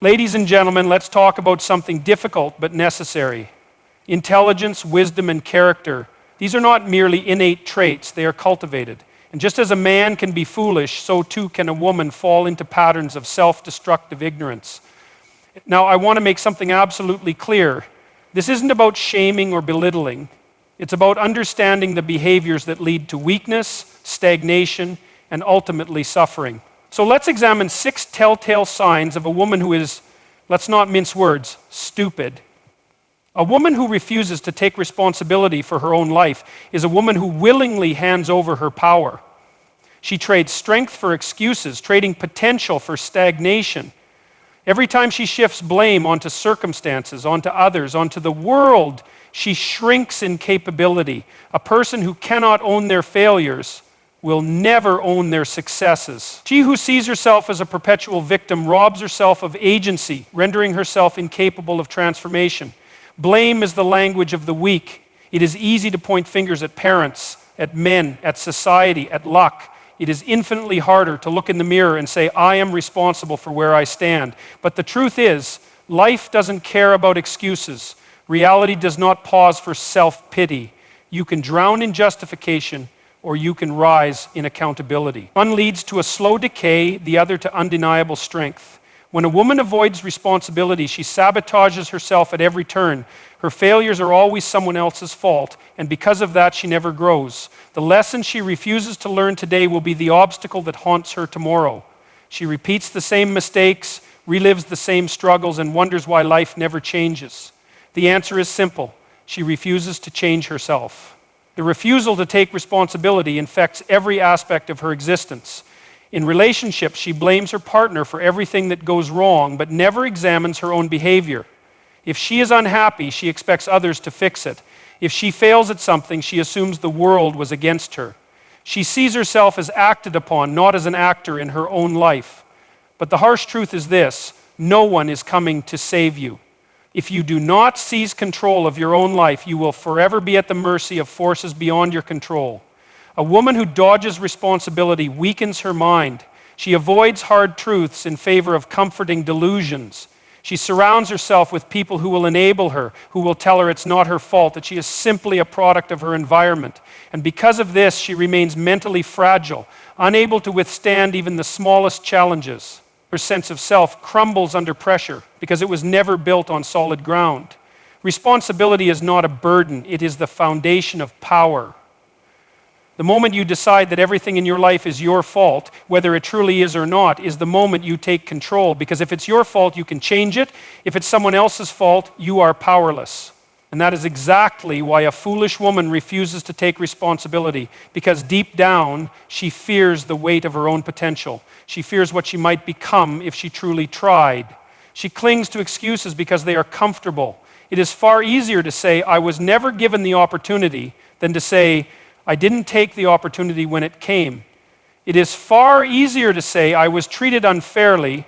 Ladies and gentlemen, let's talk about something difficult but necessary. Intelligence, wisdom, and character. These are not merely innate traits, they are cultivated. And just as a man can be foolish, so too can a woman fall into patterns of self-destructive ignorance. Now, I want to make something absolutely clear. This isn't about shaming or belittling. It's about understanding the behaviors that lead to weakness, stagnation, and ultimately suffering. So let's examine 6 telltale signs of a woman who is, let's not mince words, stupid. A woman who refuses to take responsibility for her own life is a woman who willingly hands over her power. She trades strength for excuses, trading potential for stagnation. Every time she shifts blame onto circumstances, onto others, onto the world, she shrinks in capability. A person who cannot own their failures will never own their successes. She who sees herself as a perpetual victim robs herself of agency, rendering herself incapable of transformation. Blame is the language of the weak. It is easy to point fingers at parents, at men, at society, at luck. It is infinitely harder to look in the mirror and say, I am responsible for where I stand. But the truth is, life doesn't care about excuses. Reality does not pause for self-pity. You can drown in justification, or you can rise in accountability. One leads to a slow decay, the other to undeniable strength. When a woman avoids responsibility, she sabotages herself at every turn. Her failures are always someone else's fault, and because of that, she never grows. The lesson she refuses to learn today will be the obstacle that haunts her tomorrow. She repeats the same mistakes, relives the same struggles, and wonders why life never changes. The answer is simple. She refuses to change herself. The refusal to take responsibility infects every aspect of her existence. In relationships, she blames her partner for everything that goes wrong, but never examines her own behavior. If she is unhappy, she expects others to fix it. If she fails at something, she assumes the world was against her. She sees herself as acted upon, not as an actor in her own life. But the harsh truth is this: no one is coming to save you. If you do not seize control of your own life, you will forever be at the mercy of forces beyond your control. A woman who dodges responsibility weakens her mind. She avoids hard truths in favor of comforting delusions. She surrounds herself with people who will enable her, who will tell her it's not her fault, that she is simply a product of her environment. And because of this, she remains mentally fragile, unable to withstand even the smallest challenges. Her sense of self crumbles under pressure because it was never built on solid ground. Responsibility is not a burden, it is the foundation of power. The moment you decide that everything in your life is your fault, whether it truly is or not, is the moment you take control. Because if it's your fault, you can change it. If it's someone else's fault, you are powerless. And that is exactly why a foolish woman refuses to take responsibility, because deep down, she fears the weight of her own potential. She fears what she might become if she truly tried. She clings to excuses because they are comfortable. It is far easier to say, I was never given the opportunity, than to say, I didn't take the opportunity when it came. It is far easier to say, I was treated unfairly,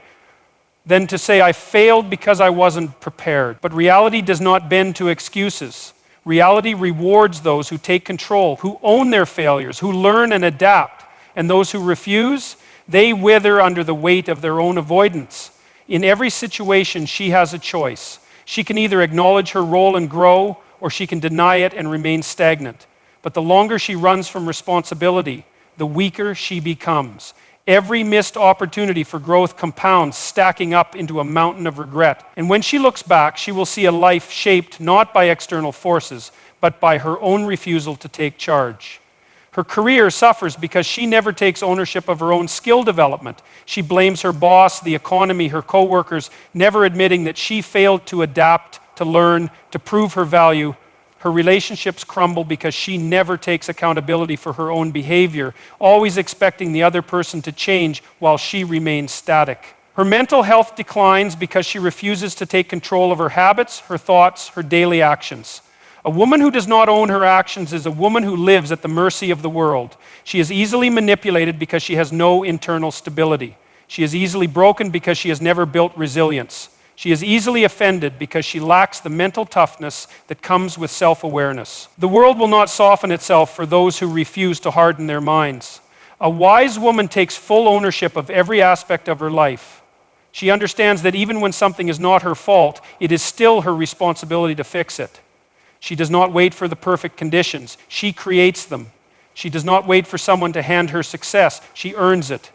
than to say I failed because I wasn't prepared. But reality does not bend to excuses. Reality rewards those who take control, who own their failures, who learn and adapt. And those who refuse, they wither under the weight of their own avoidance. In every situation, she has a choice. She can either acknowledge her role and grow, or she can deny it and remain stagnant. But the longer she runs from responsibility, the weaker she becomes. Every missed opportunity for growth compounds, stacking up into a mountain of regret. And when she looks back, she will see a life shaped not by external forces, but by her own refusal to take charge. Her career suffers because she never takes ownership of her own skill development. She blames her boss, the economy, her coworkers, never admitting that she failed to adapt, to learn, to prove her value. Her relationships crumble because she never takes accountability for her own behavior, always expecting the other person to change while she remains static. Her mental health declines because she refuses to take control of her habits, her thoughts, her daily actions. A woman who does not own her actions is a woman who lives at the mercy of the world. She is easily manipulated because she has no internal stability. She is easily broken because she has never built resilience. She is easily offended because she lacks the mental toughness that comes with self-awareness. The world will not soften itself for those who refuse to harden their minds. A wise woman takes full ownership of every aspect of her life. She understands that even when something is not her fault, it is still her responsibility to fix it. She does not wait for the perfect conditions. She creates them. She does not wait for someone to hand her success. She earns it.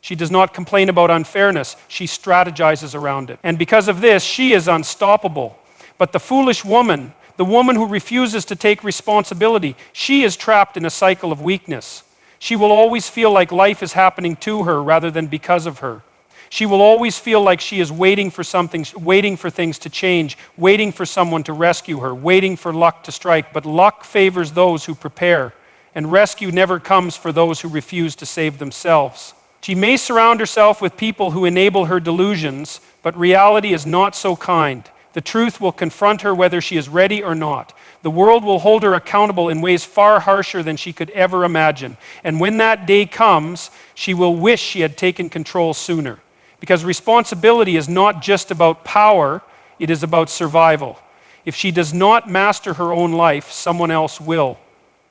She does not complain about unfairness. She strategizes around it. And because of this, she is unstoppable. But the foolish woman, the woman who refuses to take responsibility, she is trapped in a cycle of weakness. She will always feel like life is happening to her rather than because of her. She will always feel like she is waiting for things to change, waiting for someone to rescue her, waiting for luck to strike. But luck favors those who prepare, and rescue never comes for those who refuse to save themselves. She may surround herself with people who enable her delusions, but reality is not so kind. The truth will confront her whether she is ready or not. The world will hold her accountable in ways far harsher than she could ever imagine. And when that day comes, she will wish she had taken control sooner. Because responsibility is not just about power, it is about survival. If she does not master her own life, someone else will.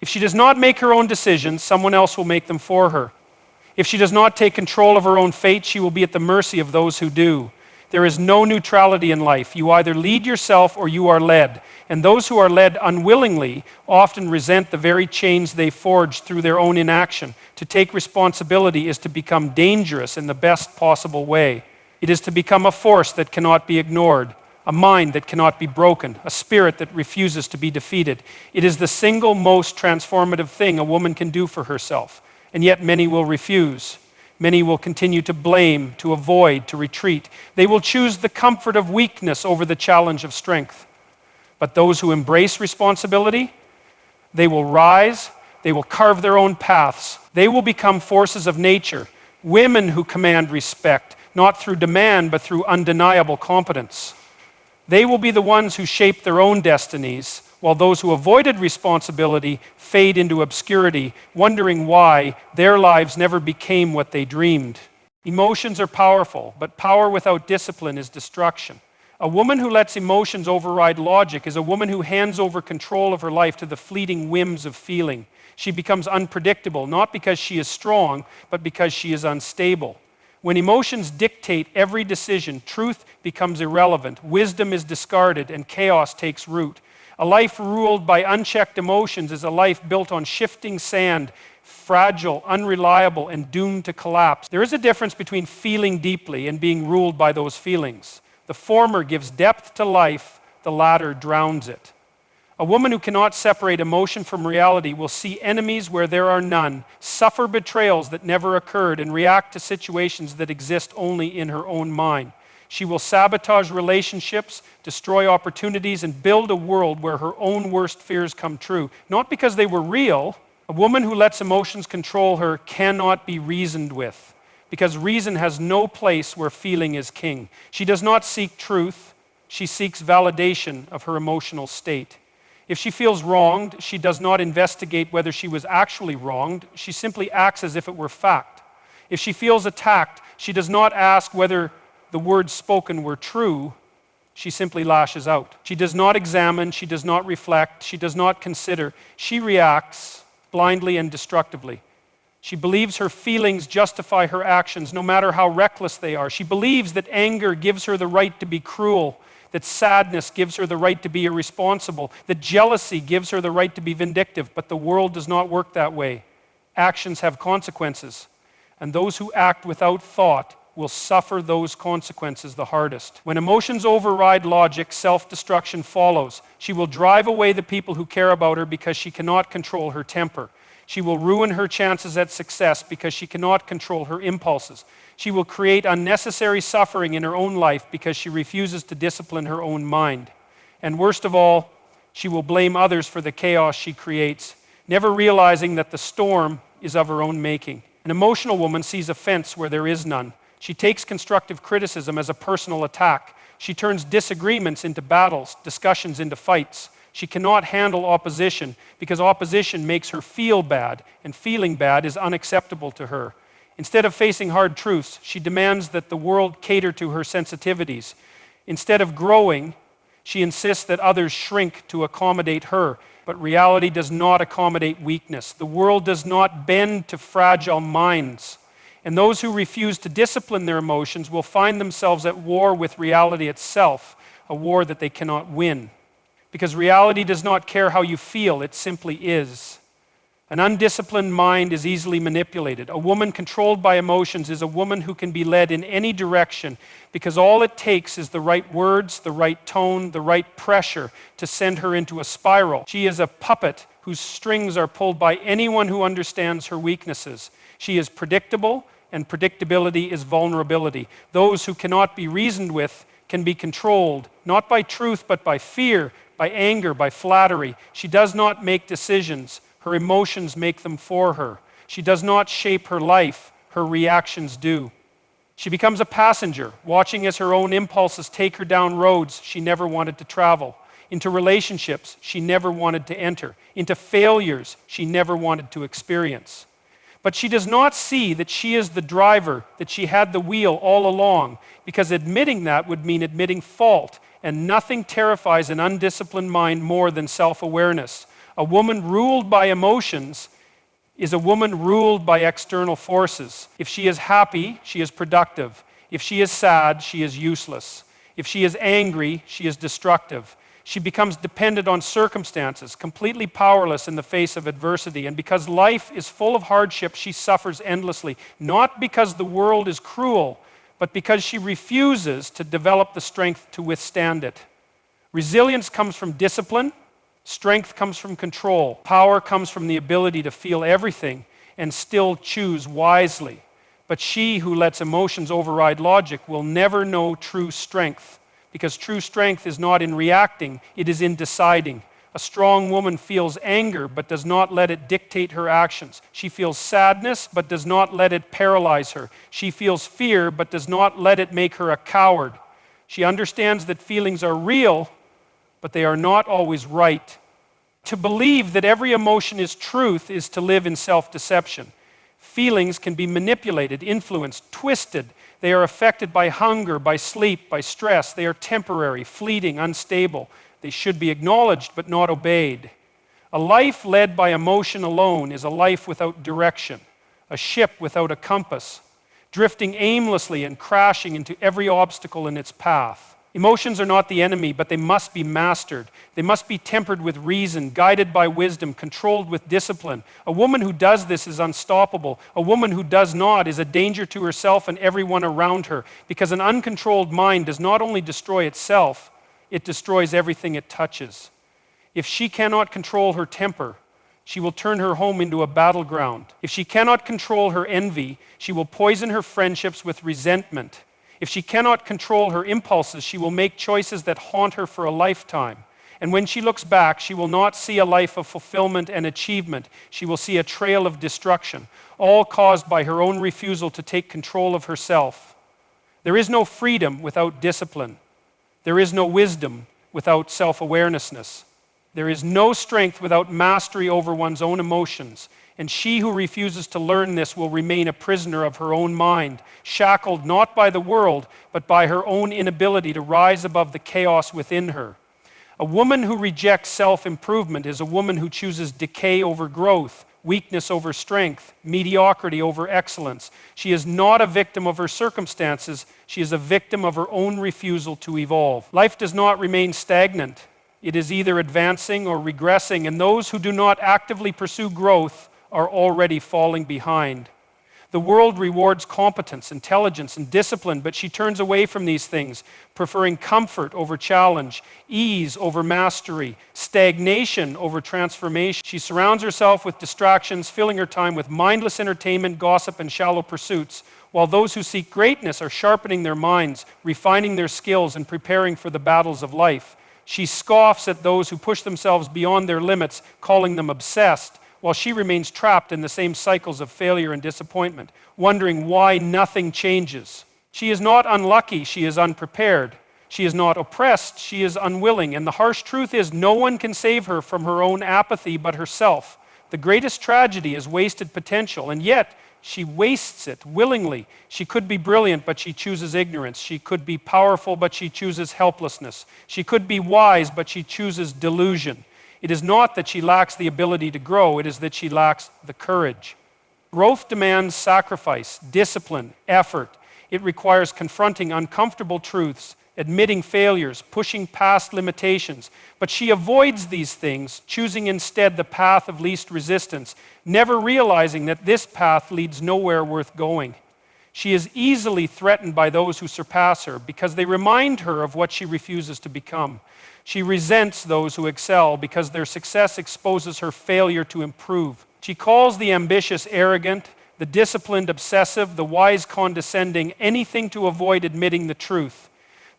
If she does not make her own decisions, someone else will make them for her. If she does not take control of her own fate, she will be at the mercy of those who do. There is no neutrality in life. You either lead yourself or you are led. And those who are led unwillingly often resent the very chains they forged through their own inaction. To take responsibility is to become dangerous in the best possible way. It is to become a force that cannot be ignored, a mind that cannot be broken, a spirit that refuses to be defeated. It is the single most transformative thing a woman can do for herself. And yet many will refuse. Many will continue to blame, to avoid, to retreat. They will choose the comfort of weakness over the challenge of strength. But those who embrace responsibility, they will rise, they will carve their own paths. They will become forces of nature, women who command respect, not through demand, but through undeniable competence. They will be the ones who shape their own destinies, while those who avoided responsibility fade into obscurity, wondering why their lives never became what they dreamed. Emotions are powerful, but power without discipline is destruction. A woman who lets emotions override logic is a woman who hands over control of her life to the fleeting whims of feeling. She becomes unpredictable, not because she is strong, but because she is unstable. When emotions dictate every decision, truth becomes irrelevant, wisdom is discarded, and chaos takes root. A life ruled by unchecked emotions is a life built on shifting sand, fragile, unreliable, and doomed to collapse. There is a difference between feeling deeply and being ruled by those feelings. The former gives depth to life, the latter drowns it. A woman who cannot separate emotion from reality will see enemies where there are none, suffer betrayals that never occurred, and react to situations that exist only in her own mind. She will sabotage relationships, destroy opportunities, and build a world where her own worst fears come true. Not because they were real. A woman who lets emotions control her cannot be reasoned with, because reason has no place where feeling is king. She does not seek truth. She seeks validation of her emotional state. If she feels wronged, she does not investigate whether she was actually wronged. She simply acts as if it were fact. If she feels attacked, she does not ask whether the words spoken were true. She simply lashes out. She does not examine. She does not reflect. She does not consider. She reacts blindly and destructively. She believes her feelings justify her actions, no matter how reckless they are. She believes that anger gives her the right to be cruel, that sadness gives her the right to be irresponsible, that jealousy gives her the right to be vindictive. But the world does not work that way. Actions have consequences, and those who act without thought will suffer those consequences the hardest. When emotions override logic, self-destruction follows. She will drive away the people who care about her because she cannot control her temper. She will ruin her chances at success because she cannot control her impulses. She will create unnecessary suffering in her own life because she refuses to discipline her own mind. And worst of all, she will blame others for the chaos she creates, never realizing that the storm is of her own making. An emotional woman sees offense where there is none. She takes constructive criticism as a personal attack. She turns disagreements into battles, discussions into fights. She cannot handle opposition because opposition makes her feel bad, and feeling bad is unacceptable to her. Instead of facing hard truths, she demands that the world cater to her sensitivities. Instead of growing, she insists that others shrink to accommodate her. But reality does not accommodate weakness. The world does not bend to fragile minds. And those who refuse to discipline their emotions will find themselves at war with reality itself, a war that they cannot win. Because reality does not care how you feel, it simply is. An undisciplined mind is easily manipulated. A woman controlled by emotions is a woman who can be led in any direction because all it takes is the right words, the right tone, the right pressure to send her into a spiral. She is a puppet whose strings are pulled by anyone who understands her weaknesses. She is predictable, and predictability is vulnerability. Those who cannot be reasoned with can be controlled, not by truth, but by fear, by anger, by flattery. She does not make decisions. Her emotions make them for her. She does not shape her life. Her reactions do. She becomes a passenger, watching as her own impulses take her down roads she never wanted to travel, into relationships she never wanted to enter, into failures she never wanted to experience. But she does not see that she is the driver, that she had the wheel all along, because admitting that would mean admitting fault, and nothing terrifies an undisciplined mind more than self-awareness. A woman ruled by emotions is a woman ruled by external forces. If she is happy, she is productive. If she is sad, she is useless. If she is angry, she is destructive. She becomes dependent on circumstances, completely powerless in the face of adversity. And because life is full of hardship, she suffers endlessly, not because the world is cruel, but because she refuses to develop the strength to withstand it. Resilience comes from discipline. Strength comes from control. Power comes from the ability to feel everything and still choose wisely. But she who lets emotions override logic will never know true strength, because true strength is not in reacting, it is in deciding. A strong woman feels anger but does not let it dictate her actions. She feels sadness but does not let it paralyze her. She feels fear but does not let it make her a coward. She understands that feelings are real, but they are not always right. To believe that every emotion is truth is to live in self-deception. Feelings can be manipulated, influenced, twisted. They are affected by hunger, by sleep, by stress. They are temporary, fleeting, unstable. They should be acknowledged but not obeyed. A life led by emotion alone is a life without direction, a ship without a compass, drifting aimlessly and crashing into every obstacle in its path. Emotions are not the enemy, but they must be mastered. They must be tempered with reason, guided by wisdom, controlled with discipline. A woman who does this is unstoppable. A woman who does not is a danger to herself and everyone around her, because an uncontrolled mind does not only destroy itself, it destroys everything it touches. If she cannot control her temper, she will turn her home into a battleground. If she cannot control her envy, she will poison her friendships with resentment. If she cannot control her impulses, she will make choices that haunt her for a lifetime. And when she looks back, she will not see a life of fulfillment and achievement. She will see a trail of destruction, all caused by her own refusal to take control of herself. There is no freedom without discipline. There is no wisdom without self-awareness. There is no strength without mastery over one's own emotions. And she who refuses to learn this will remain a prisoner of her own mind, shackled not by the world, but by her own inability to rise above the chaos within her. A woman who rejects self-improvement is a woman who chooses decay over growth, weakness over strength, mediocrity over excellence. She is not a victim of her circumstances. She is a victim of her own refusal to evolve. Life does not remain stagnant. It is either advancing or regressing, and those who do not actively pursue growth are already falling behind. The world rewards competence, intelligence, and discipline, but she turns away from these things, preferring comfort over challenge, ease over mastery, stagnation over transformation. She surrounds herself with distractions, filling her time with mindless entertainment, gossip, and shallow pursuits, while those who seek greatness are sharpening their minds, refining their skills, and preparing for the battles of life. She scoffs at those who push themselves beyond their limits, calling them obsessed, while she remains trapped in the same cycles of failure and disappointment, wondering why nothing changes. She is not unlucky, she is unprepared. She is not oppressed, she is unwilling. And the harsh truth is, no one can save her from her own apathy but herself. The greatest tragedy is wasted potential, and yet she wastes it willingly. She could be brilliant, but she chooses ignorance. She could be powerful, but she chooses helplessness. She could be wise, but she chooses delusion. It is not that she lacks the ability to grow, it is that she lacks the courage. Growth demands sacrifice, discipline, effort. It requires confronting uncomfortable truths, admitting failures, pushing past limitations. But she avoids these things, choosing instead the path of least resistance, never realizing that this path leads nowhere worth going. She is easily threatened by those who surpass her because they remind her of what she refuses to become. She resents those who excel because their success exposes her failure to improve. She calls the ambitious arrogant, the disciplined obsessive, the wise condescending, anything to avoid admitting the truth,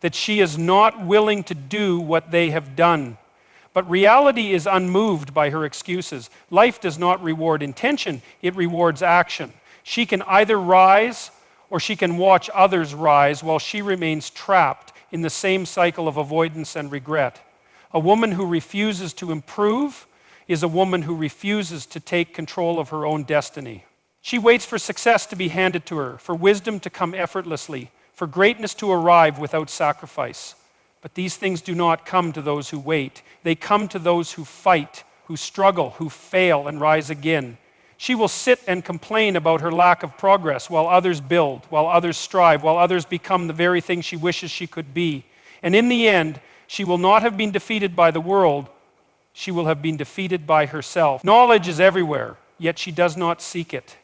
that she is not willing to do what they have done. But reality is unmoved by her excuses. Life does not reward intention, it rewards action. She can either rise or she can watch others rise while she remains trapped in the same cycle of avoidance and regret. A woman who refuses to improve is a woman who refuses to take control of her own destiny. She waits for success to be handed to her, for wisdom to come effortlessly, for greatness to arrive without sacrifice. But these things do not come to those who wait. They come to those who fight, who struggle, who fail and rise again. She will sit and complain about her lack of progress while others build, while others strive, while others become the very thing she wishes she could be. And in the end, she will not have been defeated by the world. She will have been defeated by herself. Knowledge is everywhere, yet she does not seek it.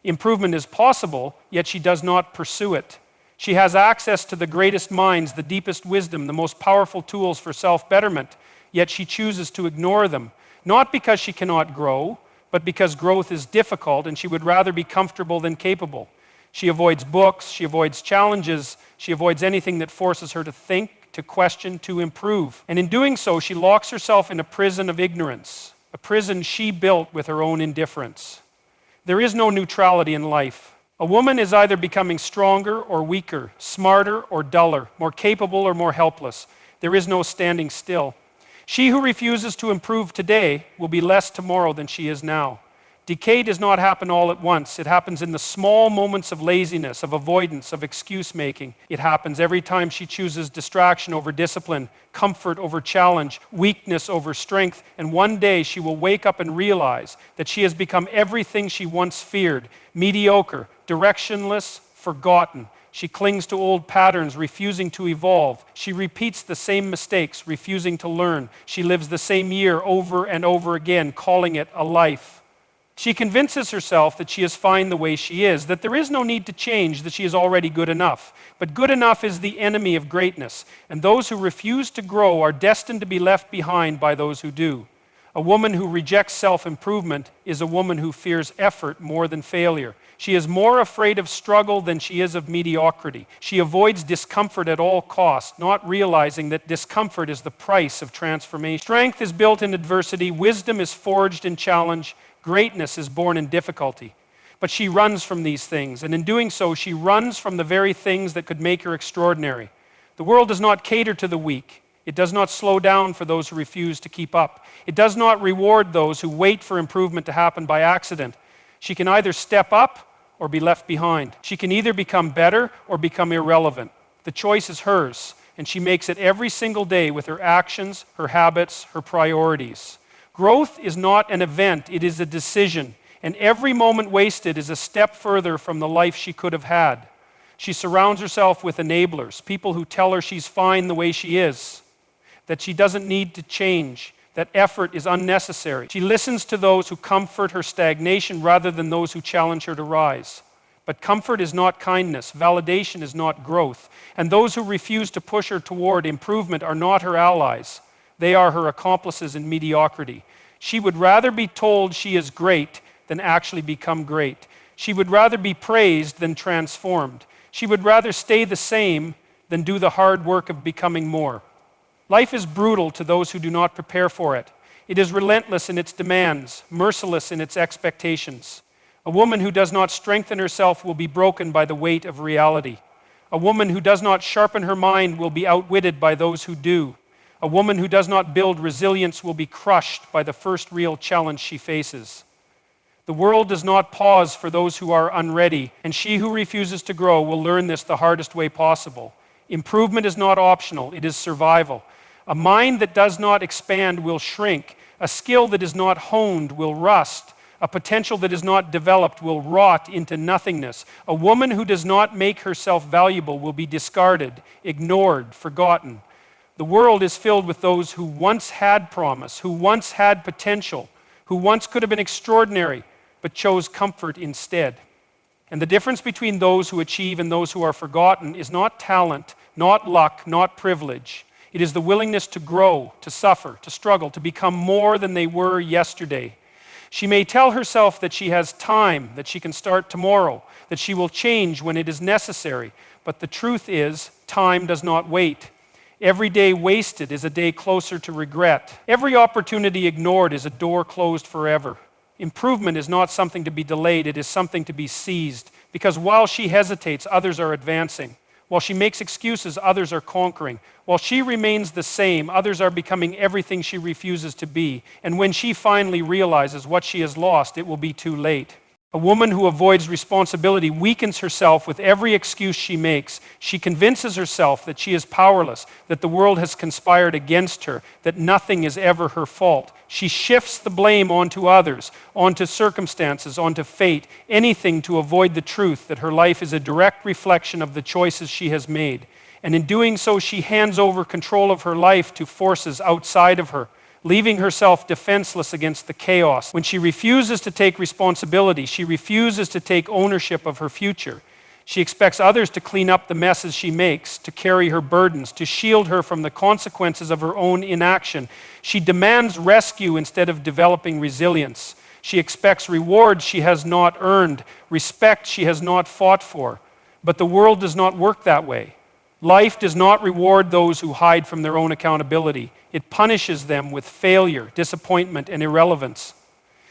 Improvement is possible, yet she does not pursue it. She has access to the greatest minds, the deepest wisdom, the most powerful tools for self-betterment, yet she chooses to ignore them, not because she cannot grow, but because growth is difficult and she would rather be comfortable than capable. She avoids books, she avoids challenges, she avoids anything that forces her to think, to question, to improve. And in doing so, she locks herself in a prison of ignorance, a prison she built with her own indifference. There is no neutrality in life. A woman is either becoming stronger or weaker, smarter or duller, more capable or more helpless. There is no standing still. She who refuses to improve today will be less tomorrow than she is now. Decay does not happen all at once. It happens in the small moments of laziness, of avoidance, of excuse making. It happens every time she chooses distraction over discipline, comfort over challenge, weakness over strength, and one day she will wake up and realize that she has become everything she once feared: mediocre, directionless, forgotten. She clings to old patterns, refusing to evolve. She repeats the same mistakes, refusing to learn. She lives the same year over and over again, calling it a life. She convinces herself that she is fine the way she is, that there is no need to change, that she is already good enough. But good enough is the enemy of greatness, and those who refuse to grow are destined to be left behind by those who do. A woman who rejects self-improvement is a woman who fears effort more than failure. She is more afraid of struggle than she is of mediocrity. She avoids discomfort at all costs, not realizing that discomfort is the price of transformation. Strength is built in adversity, wisdom is forged in challenge, greatness is born in difficulty. But she runs from these things, and in doing so, she runs from the very things that could make her extraordinary. The world does not cater to the weak. It does not slow down for those who refuse to keep up. It does not reward those who wait for improvement to happen by accident. She can either step up or be left behind. She can either become better or become irrelevant. The choice is hers, and she makes it every single day with her actions, her habits, her priorities. Growth is not an event, it is a decision, and every moment wasted is a step further from the life she could have had. She surrounds herself with enablers, people who tell her she's fine the way she is, that she doesn't need to change, that effort is unnecessary. She listens to those who comfort her stagnation rather than those who challenge her to rise. But comfort is not kindness, validation is not growth, and those who refuse to push her toward improvement are not her allies. They are her accomplices in mediocrity. She would rather be told she is great than actually become great. She would rather be praised than transformed. She would rather stay the same than do the hard work of becoming more. Life is brutal to those who do not prepare for it. It is relentless in its demands, merciless in its expectations. A woman who does not strengthen herself will be broken by the weight of reality. A woman who does not sharpen her mind will be outwitted by those who do. A woman who does not build resilience will be crushed by the first real challenge she faces. The world does not pause for those who are unready, and she who refuses to grow will learn this the hardest way possible. Improvement is not optional, it is survival. A mind that does not expand will shrink. A skill that is not honed will rust. A potential that is not developed will rot into nothingness. A woman who does not make herself valuable will be discarded, ignored, forgotten. The world is filled with those who once had promise, who once had potential, who once could have been extraordinary, but chose comfort instead. And the difference between those who achieve and those who are forgotten is not talent, not luck, not privilege. It is the willingness to grow, to suffer, to struggle, to become more than they were yesterday. She may tell herself that she has time, that she can start tomorrow, that she will change when it is necessary. But the truth is, time does not wait. Every day wasted is a day closer to regret. Every opportunity ignored is a door closed forever. Improvement is not something to be delayed, it is something to be seized. Because while she hesitates, others are advancing. While she makes excuses, others are conquering. While she remains the same, others are becoming everything she refuses to be. And when she finally realizes what she has lost, it will be too late. A woman who avoids responsibility weakens herself with every excuse she makes. She convinces herself that she is powerless, that the world has conspired against her, that nothing is ever her fault. She shifts the blame onto others, onto circumstances, onto fate, anything to avoid the truth that her life is a direct reflection of the choices she has made. And in doing so, she hands over control of her life to forces outside of her, leaving herself defenseless against the chaos. When she refuses to take responsibility, she refuses to take ownership of her future. She expects others to clean up the messes she makes, to carry her burdens, to shield her from the consequences of her own inaction. She demands rescue instead of developing resilience. She expects rewards she has not earned, respect she has not fought for. But the world does not work that way. Life does not reward those who hide from their own accountability. It punishes them with failure, disappointment, and irrelevance.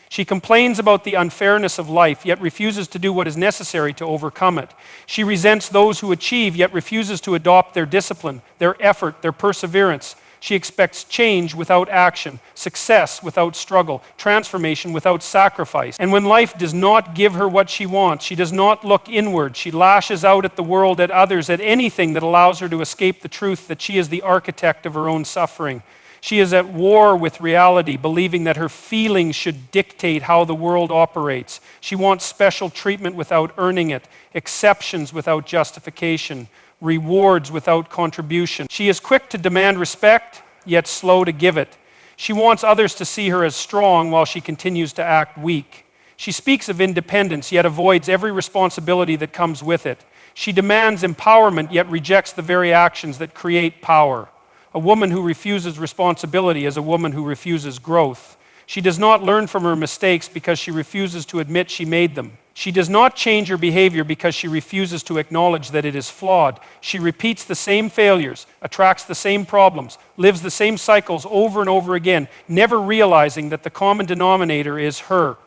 She complains about the unfairness of life, yet refuses to do what is necessary to overcome it. She resents those who achieve, yet refuses to adopt their discipline, their effort, their perseverance. She expects change without action, success without struggle, transformation without sacrifice. And when life does not give her what she wants, she does not look inward. She lashes out at the world, at others, at anything that allows her to escape the truth that she is the architect of her own suffering. She is at war with reality, believing that her feelings should dictate how the world operates. She wants special treatment without earning it, exceptions without justification, rewards without contribution. She is quick to demand respect, yet slow to give it. She wants others to see her as strong while she continues to act weak. She speaks of independence, yet avoids every responsibility that comes with it. She demands empowerment, yet rejects the very actions that create power. A woman who refuses responsibility is a woman who refuses growth. She does not learn from her mistakes because she refuses to admit she made them. She does not change her behavior because she refuses to acknowledge that it is flawed. She repeats the same failures, attracts the same problems, lives the same cycles over and over again, never realizing that the common denominator is her.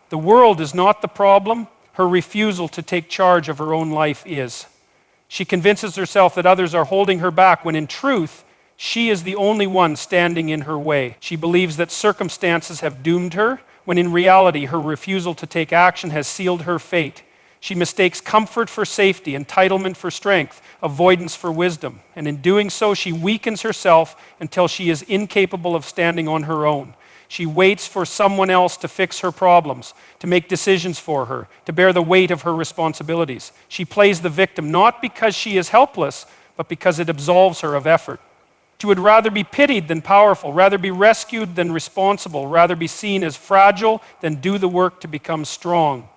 The world is not the problem. Her refusal to take charge of her own life is. She convinces herself that others are holding her back when in truth, she is the only one standing in her way. She believes that circumstances have doomed her, when in reality, her refusal to take action has sealed her fate. She mistakes comfort for safety, entitlement for strength, avoidance for wisdom. And in doing so, she weakens herself until she is incapable of standing on her own. She waits for someone else to fix her problems, to make decisions for her, to bear the weight of her responsibilities. She plays the victim not because she is helpless, but because it absolves her of effort. She would rather be pitied than powerful, rather be rescued than responsible, rather be seen as fragile than do the work to become strong.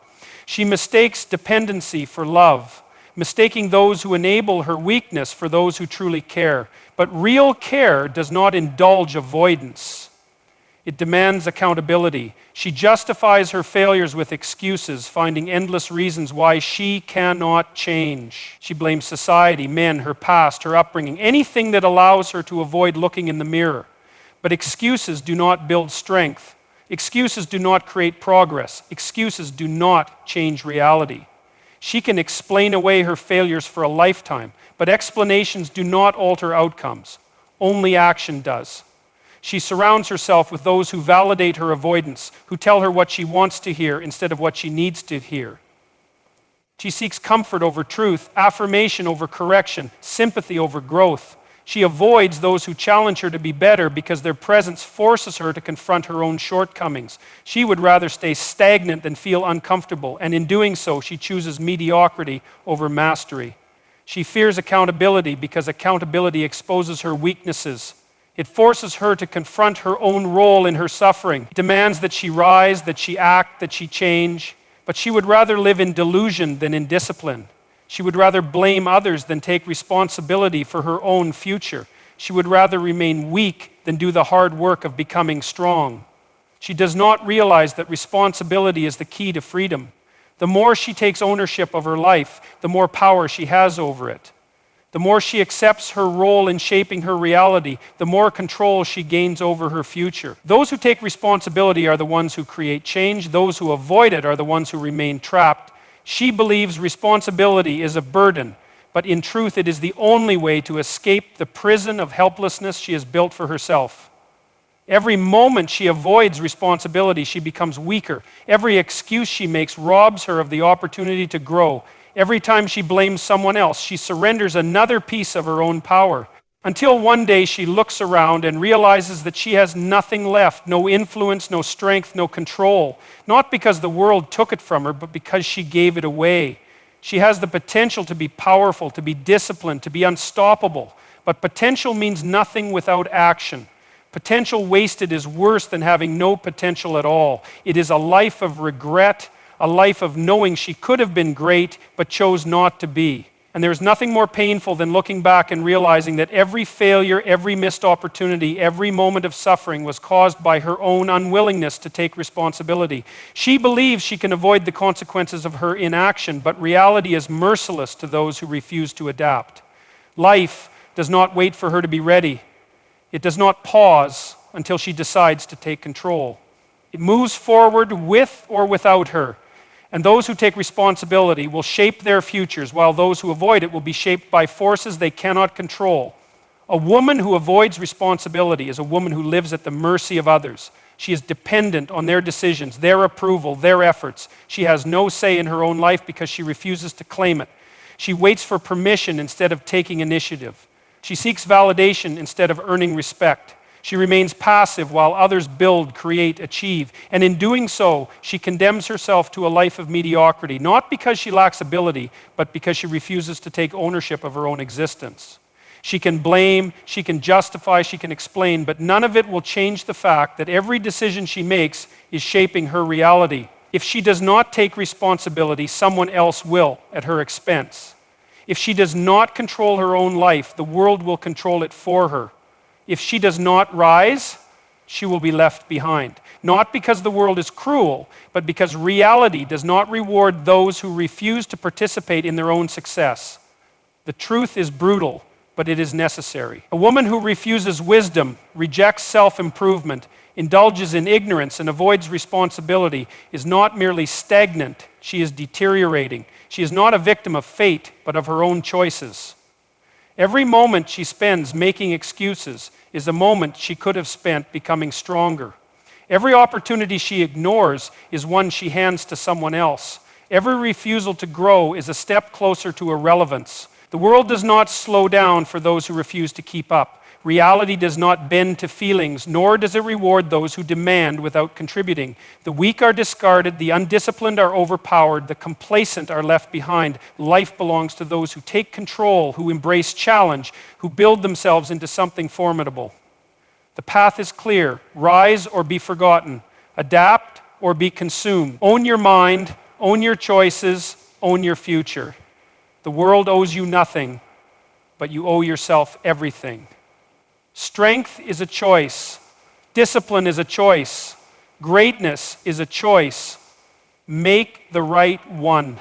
She mistakes dependency for love, mistaking those who enable her weakness for those who truly care. But real care does not indulge avoidance. It demands accountability. She justifies her failures with excuses, finding endless reasons why she cannot change. She blames society, men, her past, her upbringing, anything that allows her to avoid looking in the mirror. But excuses do not build strength. Excuses do not create progress. Excuses do not change reality. She can explain away her failures for a lifetime, but explanations do not alter outcomes. Only action does. She surrounds herself with those who validate her avoidance, who tell her what she wants to hear instead of what she needs to hear. She seeks comfort over truth, affirmation over correction, sympathy over growth. She avoids those who challenge her to be better because their presence forces her to confront her own shortcomings. She would rather stay stagnant than feel uncomfortable, and in doing so, she chooses mediocrity over mastery. She fears accountability because accountability exposes her weaknesses. It forces her to confront her own role in her suffering. It demands that she rise, that she act, that she change. But she would rather live in delusion than in discipline. She would rather blame others than take responsibility for her own future. She would rather remain weak than do the hard work of becoming strong. She does not realize that responsibility is the key to freedom. The more she takes ownership of her life, the more power she has over it. The more she accepts her role in shaping her reality, the more control she gains over her future. Those who take responsibility are the ones who create change. Those who avoid it are the ones who remain trapped. She believes responsibility is a burden, but in truth it is the only way to escape the prison of helplessness she has built for herself. Every moment she avoids responsibility, she becomes weaker. Every excuse she makes robs her of the opportunity to grow. Every time she blames someone else, she surrenders another piece of her own power. Until one day she looks around and realizes that she has nothing left, no influence, no strength, no control. Not because the world took it from her, but because she gave it away. She has the potential to be powerful, to be disciplined, to be unstoppable. But potential means nothing without action. Potential wasted is worse than having no potential at all. It is a life of regret, a life of knowing she could have been great but chose not to be. And there's nothing more painful than looking back and realizing that every failure, every missed opportunity, every moment of suffering was caused by her own unwillingness to take responsibility. She believes she can avoid the consequences of her inaction, but reality is merciless to those who refuse to adapt. Life does not wait for her to be ready. It does not pause until she decides to take control. It moves forward with or without her. And those who take responsibility will shape their futures, while those who avoid it will be shaped by forces they cannot control. A woman who avoids responsibility is a woman who lives at the mercy of others. She is dependent on their decisions, their approval, their efforts. She has no say in her own life because she refuses to claim it. She waits for permission instead of taking initiative. She seeks validation instead of earning respect. She remains passive while others build, create, achieve. And in doing so, she condemns herself to a life of mediocrity, not because she lacks ability, but because she refuses to take ownership of her own existence. She can blame, she can justify, she can explain, but none of it will change the fact that every decision she makes is shaping her reality. If she does not take responsibility, someone else will at her expense. If she does not control her own life, the world will control it for her. If she does not rise, she will be left behind. Not because the world is cruel, but because reality does not reward those who refuse to participate in their own success. The truth is brutal, but it is necessary. A woman who refuses wisdom, rejects self-improvement, indulges in ignorance, and avoids responsibility is not merely stagnant, she is deteriorating. She is not a victim of fate, but of her own choices. Every moment she spends making excuses is a moment she could have spent becoming stronger. Every opportunity she ignores is one she hands to someone else. Every refusal to grow is a step closer to irrelevance. The world does not slow down for those who refuse to keep up. Reality does not bend to feelings, nor does it reward those who demand without contributing. The weak are discarded, the undisciplined are overpowered, the complacent are left behind. Life belongs to those who take control, who embrace challenge, who build themselves into something formidable. The path is clear. Rise or be forgotten. Adapt or be consumed. Own your mind, own your choices, own your future. The world owes you nothing, but you owe yourself everything. Strength is a choice. Discipline is a choice. Greatness is a choice. Make the right one.